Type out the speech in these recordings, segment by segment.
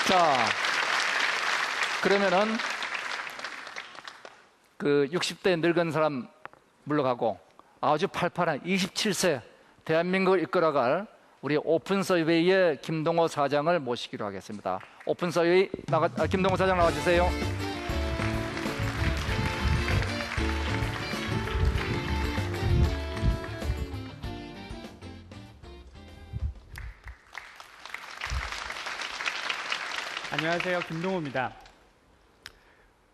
자, 그러면은 그 60대 늙은 사람 물러가고 아주 팔팔한 27세 대한민국을 이끌어갈 우리 오픈서웨이의 김동호 사장을 모시기로 하겠습니다. 오픈서웨이 김동호 사장 나와주세요. 안녕하세요, 김동호입니다.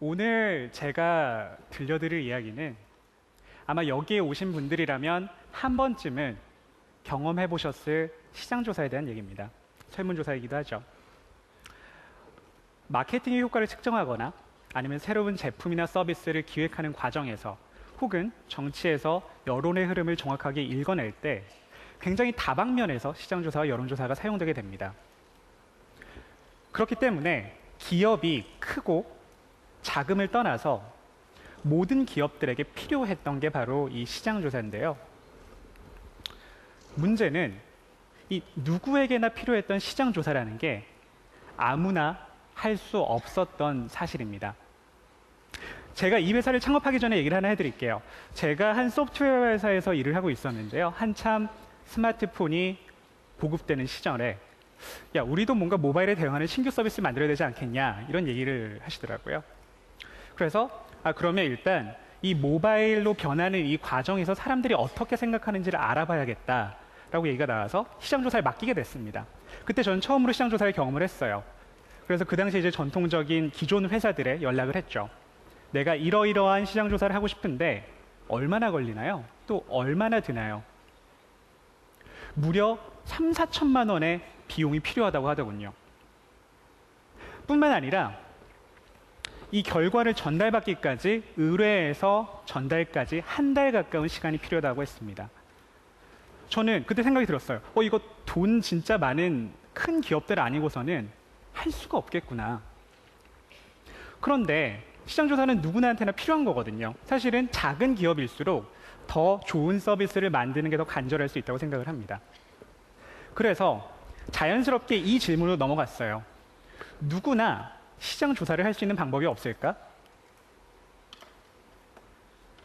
오늘 제가 들려드릴 이야기는 아마 여기에 오신 분들이라면 한 번쯤은 경험해 보셨을 시장조사에 대한 얘기입니다. 설문조사이기도 하죠. 마케팅의 효과를 측정하거나 아니면 새로운 제품이나 서비스를 기획하는 과정에서 혹은 정치에서 여론의 흐름을 정확하게 읽어낼 때 굉장히 다방면에서 시장조사와 여론조사가 사용되게 됩니다. 그렇기 때문에 기업이 크고 작음을 떠나서 모든 기업들에게 필요했던 게 바로 이 시장조사인데요. 문제는 이 누구에게나 필요했던 시장조사라는 게 아무나 할 수 없었던 사실입니다. 제가 이 회사를 창업하기 전에 얘기를 하나 해드릴게요. 제가 한 소프트웨어 회사에서 일을 하고 있었는데요. 한참 스마트폰이 보급되는 시절에 야, 우리도 뭔가 모바일에 대응하는 신규 서비스 만들어야 되지 않겠냐, 이런 얘기를 하시더라고요. 그래서 그러면 일단 이 모바일로 변하는 이 과정에서 사람들이 어떻게 생각하는지를 알아봐야겠다라고 얘기가 나와서 시장조사에 맡기게 됐습니다. 그때 저는 처음으로 시장조사를 경험을 했어요. 그래서 그 당시에 이제 전통적인 기존 회사들에 연락을 했죠. 내가 이러이러한 시장조사를 하고 싶은데 얼마나 걸리나요? 또 얼마나 드나요? 무려 3, 4천만 원의 비용이 필요하다고 하더군요. 뿐만 아니라 이 결과를 전달받기까지 의뢰에서 전달까지 한 달 가까운 시간이 필요하다고 했습니다. 저는 그때 생각이 들었어요. 이거 돈 진짜 많은 큰 기업들 아니고서는 할 수가 없겠구나. 그런데 시장조사는 누구나한테나 필요한 거거든요. 사실은 작은 기업일수록 더 좋은 서비스를 만드는 게 더 간절할 수 있다고 생각을 합니다. 그래서 자연스럽게 이 질문으로 넘어갔어요. 누구나 시장 조사를 할 수 있는 방법이 없을까?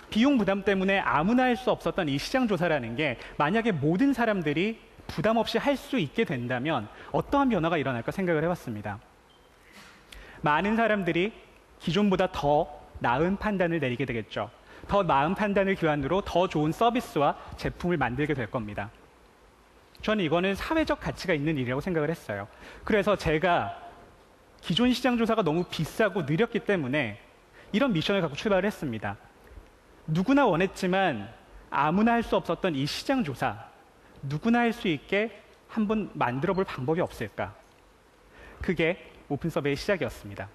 비용 부담 때문에 아무나 할 수 없었던 이 시장 조사라는 게 만약에 모든 사람들이 부담 없이 할 수 있게 된다면 어떠한 변화가 일어날까 생각을 해봤습니다. 많은 사람들이 기존보다 더 나은 판단을 내리게 되겠죠. 더 나은 판단을 기반으로 더 좋은 서비스와 제품을 만들게 될 겁니다. 저는 이거는 사회적 가치가 있는 일이라고 생각을 했어요. 그래서 제가 기존 시장조사가 너무 비싸고 느렸기 때문에 이런 미션을 갖고 출발을 했습니다. 누구나 원했지만 아무나 할 수 없었던 이 시장조사, 누구나 할 수 있게 한번 만들어 볼 방법이 없을까? 그게 오픈서베이의 시작이었습니다.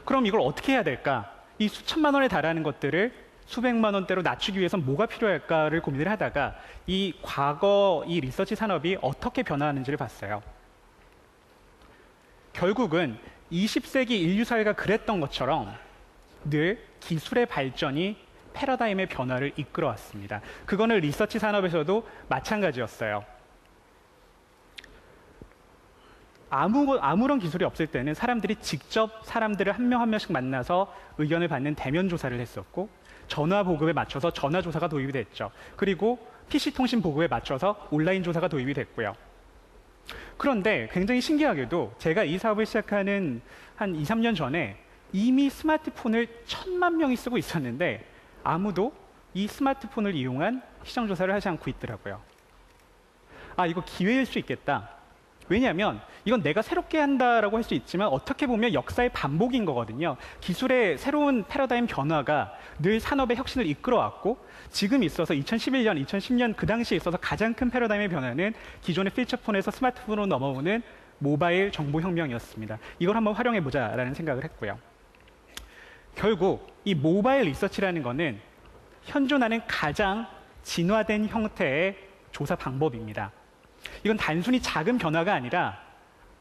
그럼 이걸 어떻게 해야 될까? 이 수천만 원에 달하는 것들을 수백만 원대로 낮추기 위해서는 뭐가 필요할까를 고민을 하다가 이 과거 이 리서치 산업이 어떻게 변화하는지를 봤어요. 결국은 20세기 인류 사회가 그랬던 것처럼 늘 기술의 발전이 패러다임의 변화를 이끌어왔습니다. 그거는 리서치 산업에서도 마찬가지였어요. 아무런 기술이 없을 때는 사람들이 직접 사람들을 한 명 한 명씩 만나서 의견을 받는 대면 조사를 했었고, 전화 보급에 맞춰서 전화 조사가 도입이 됐죠. 그리고 PC 통신 보급에 맞춰서 온라인 조사가 도입이 됐고요. 그런데 굉장히 신기하게도 제가 이 사업을 시작하는 한 2, 3년 전에 이미 스마트폰을 1,000만 명이 쓰고 있었는데 아무도 이 스마트폰을 이용한 시장 조사를 하지 않고 있더라고요. 이거 기회일 수 있겠다. 왜냐하면 이건 내가 새롭게 한다라고 할 수 있지만 어떻게 보면 역사의 반복인 거거든요. 기술의 새로운 패러다임 변화가 늘 산업의 혁신을 이끌어왔고, 지금 있어서 2011년, 2010년 그 당시에 있어서 가장 큰 패러다임의 변화는 기존의 피처폰에서 스마트폰으로 넘어오는 모바일 정보혁명이었습니다. 이걸 한번 활용해보자라는 생각을 했고요. 결국 이 모바일 리서치라는 거는 현존하는 가장 진화된 형태의 조사 방법입니다. 이건 단순히 작은 변화가 아니라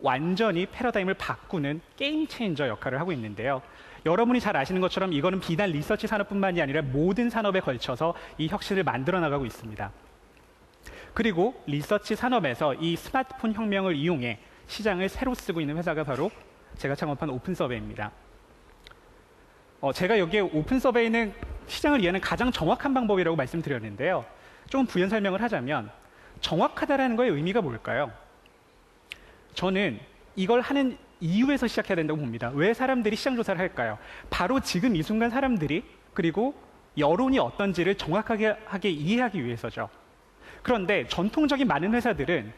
완전히 패러다임을 바꾸는 게임 체인저 역할을 하고 있는데요. 여러분이 잘 아시는 것처럼 이거는 비단 리서치 산업뿐만이 아니라 모든 산업에 걸쳐서 이 혁신을 만들어 나가고 있습니다. 그리고 리서치 산업에서 이 스마트폰 혁명을 이용해 시장을 새로 쓰고 있는 회사가 바로 제가 창업한 오픈서베이입니다. 제가 여기에 오픈서베이는 시장을 이해하는 가장 정확한 방법이라고 말씀드렸는데요. 좀 부연 설명을 하자면 정확하다라는 거의 의미가 뭘까요? 저는 이걸 하는 이유에서 시작해야 된다고 봅니다. 왜 사람들이 시장 조사를 할까요? 바로 지금 이 순간 사람들이 그리고 여론이 어떤지를 정확하게 이해하기 위해서죠. 그런데 전통적인 많은 회사들은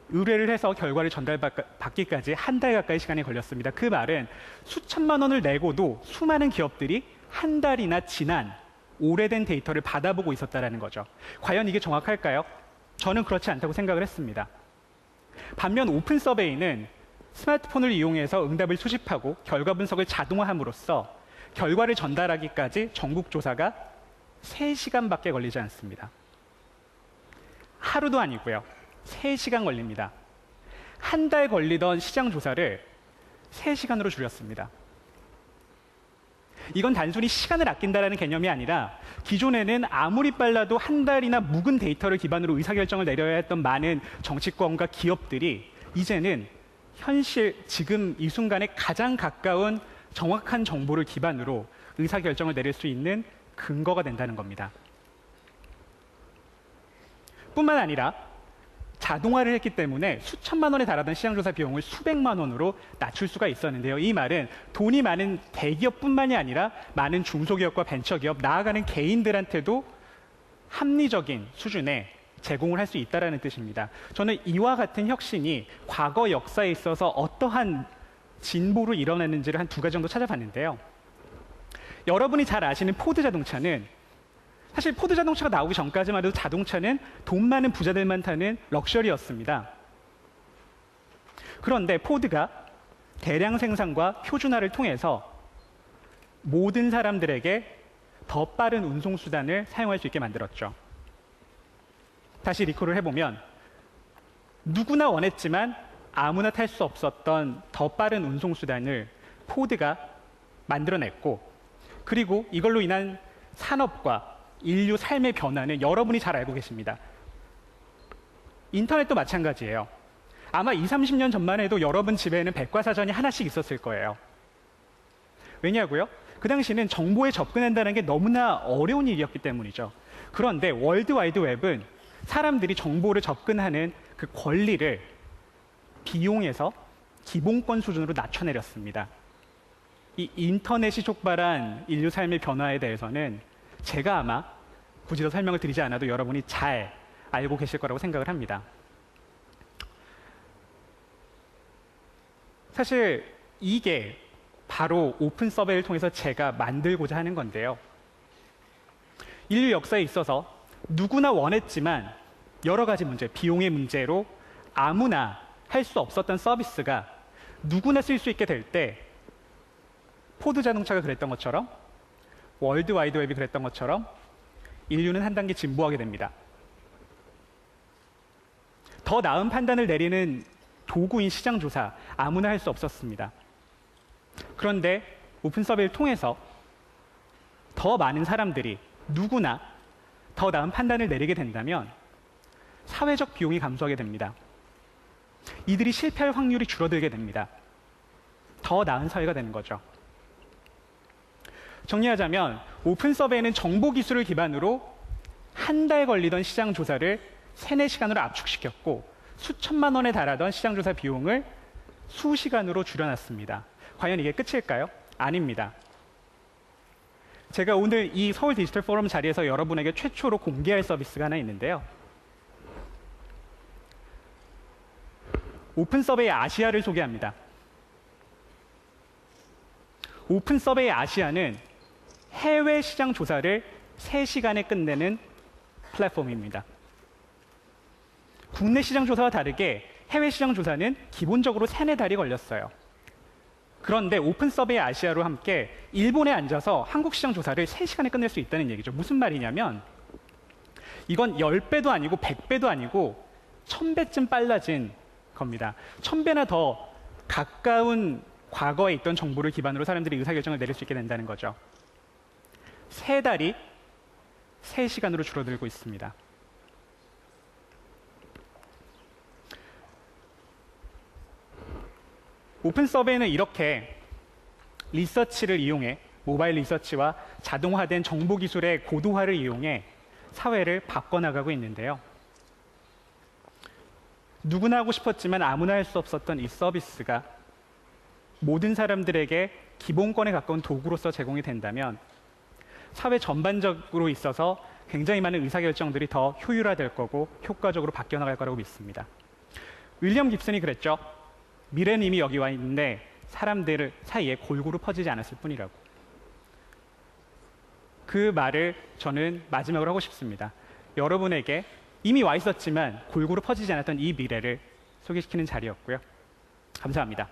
의뢰를 해서 결과를 전달받기까지 한 달 가까이 시간이 걸렸습니다. 그 말은 수천만 원을 내고도 수많은 기업들이 한 달이나 지난 오래된 데이터를 받아보고 있었다는 거죠. 과연 이게 정확할까요? 저는 그렇지 않다고 생각을 했습니다. 반면 오픈 서베이는 스마트폰을 이용해서 응답을 수집하고 결과 분석을 자동화함으로써 결과를 전달하기까지 전국 조사가 3시간밖에 걸리지 않습니다. 하루도 아니고요. 3시간 걸립니다. 한 달 걸리던 시장 조사를 3시간으로 줄였습니다. 이건 단순히 시간을 아낀다는 개념이 아니라 기존에는 아무리 빨라도 한 달이나 묵은 데이터를 기반으로 의사결정을 내려야 했던 많은 정치권과 기업들이 이제는 현실, 지금 이 순간에 가장 가까운 정확한 정보를 기반으로 의사결정을 내릴 수 있는 근거가 된다는 겁니다. 뿐만 아니라 자동화를 했기 때문에 수천만 원에 달하던 시장조사 비용을 수백만 원으로 낮출 수가 있었는데요. 이 말은 돈이 많은 대기업뿐만이 아니라 많은 중소기업과 벤처기업, 나아가는 개인들한테도 합리적인 수준에 제공을 할 수 있다는 뜻입니다. 저는 이와 같은 혁신이 과거 역사에 있어서 어떠한 진보를 일어났는지를 한 2가지 정도 찾아봤는데요. 여러분이 잘 아시는 포드 자동차는 사실 포드 자동차가 나오기 전까지만 해도 자동차는 돈 많은 부자들만 타는 럭셔리였습니다. 그런데 포드가 대량 생산과 표준화를 통해서 모든 사람들에게 더 빠른 운송수단을 사용할 수 있게 만들었죠. 다시 리콜을 해보면 누구나 원했지만 아무나 탈 수 없었던 더 빠른 운송수단을 포드가 만들어냈고, 그리고 이걸로 인한 산업과 인류 삶의 변화는 여러분이 잘 알고 계십니다. 인터넷도 마찬가지예요. 아마 20, 30년 전만 해도 여러분 집에는 백과사전이 하나씩 있었을 거예요. 왜냐고요? 그 당시는 정보에 접근한다는 게 너무나 어려운 일이었기 때문이죠. 그런데 월드와이드 웹은 사람들이 정보를 접근하는 그 권리를 비용에서 기본권 수준으로 낮춰내렸습니다. 이 인터넷이 촉발한 인류 삶의 변화에 대해서는 제가 아마 굳이 더 설명을 드리지 않아도 여러분이 잘 알고 계실 거라고 생각을 합니다. 사실 이게 바로 오픈 서베이를 통해서 제가 만들고자 하는 건데요. 인류 역사에 있어서 누구나 원했지만 여러 가지 문제, 비용의 문제로 아무나 할 수 없었던 서비스가 누구나 쓸 수 있게 될 때 포드 자동차가 그랬던 것처럼 월드 와이드 웹이 그랬던 것처럼 인류는 한 단계 진보하게 됩니다. 더 나은 판단을 내리는 도구인 시장 조사, 아무나 할 수 없었습니다. 그런데 오픈 서베이를 통해서 더 많은 사람들이 누구나 더 나은 판단을 내리게 된다면 사회적 비용이 감소하게 됩니다. 이들이 실패할 확률이 줄어들게 됩니다. 더 나은 사회가 되는 거죠. 정리하자면 오픈 서베이는 정보 기술을 기반으로 한 달 걸리던 시장 조사를 3, 4시간으로 압축시켰고 수천만 원에 달하던 시장 조사 비용을 수시간으로 줄여놨습니다. 과연 이게 끝일까요? 아닙니다. 제가 오늘 이 서울 디지털 포럼 자리에서 여러분에게 최초로 공개할 서비스가 하나 있는데요. 오픈 서베이 아시아를 소개합니다. 오픈 서베이 아시아는 해외 시장 조사를 3시간에 끝내는 플랫폼입니다. 국내 시장 조사와 다르게 해외 시장 조사는 기본적으로 3, 4달이 걸렸어요. 그런데 오픈 서베이 아시아로 함께 일본에 앉아서 한국 시장 조사를 3시간에 끝낼 수 있다는 얘기죠. 무슨 말이냐면 이건 10배도 아니고 100배도 아니고 1000배쯤 빨라진 겁니다. 1000배나 더 가까운 과거에 있던 정보를 기반으로 사람들이 의사결정을 내릴 수 있게 된다는 거죠. 3달이 3시간으로 줄어들고 있습니다. 오픈 서베이는 이렇게 리서치를 이용해 모바일 리서치와 자동화된 정보 기술의 고도화를 이용해 사회를 바꿔나가고 있는데요. 누구나 하고 싶었지만 아무나 할 수 없었던 이 서비스가 모든 사람들에게 기본권에 가까운 도구로서 제공이 된다면 사회 전반적으로 있어서 굉장히 많은 의사결정들이 더 효율화될 거고 효과적으로 바뀌어 나갈 거라고 믿습니다. 윌리엄 깁슨이 그랬죠. 미래는 이미 여기 와 있는데 사람들 사이에 골고루 퍼지지 않았을 뿐이라고. 그 말을 저는 마지막으로 하고 싶습니다. 여러분에게 이미 와 있었지만 골고루 퍼지지 않았던 이 미래를 소개시키는 자리였고요. 감사합니다.